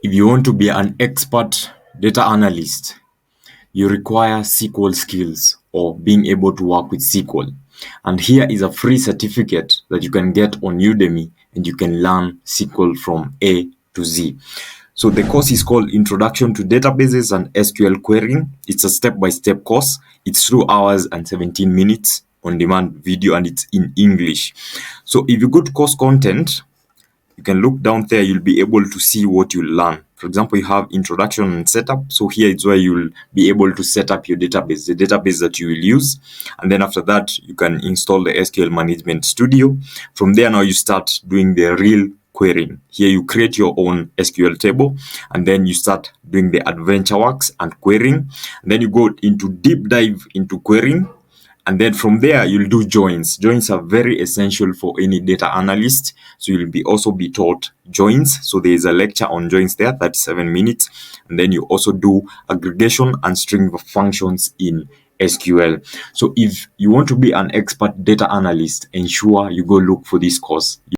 If you want to be an expert data analyst, you require SQL skills or being able to work with SQL. And here is a free certificate that you can get on Udemy, and you can learn SQL from A to Z. So the course is called Introduction to Databases and SQL Querying. It's a step-by-step course. It's 2 hours and 17 minutes on demand video, and it's in English. So if you go to course content, you can look down there, you'll be able to see what you learn. For example, you have introduction and setup. So here is where you'll be able to set up your database, the database that you will use. And then after that, you can install the SQL Management Studio. From there, now you start doing the real querying. Here you create your own SQL table, and then you start doing the adventure works and querying. And then you go into deep dive into querying. And then from there, you'll do joins. Joins are very essential for any data analyst. So you'll also be taught joins. So there is a lecture on joins there, 37 minutes. And then you also do aggregation and string functions in SQL. So if you want to be an expert data analyst, ensure you go look for this course.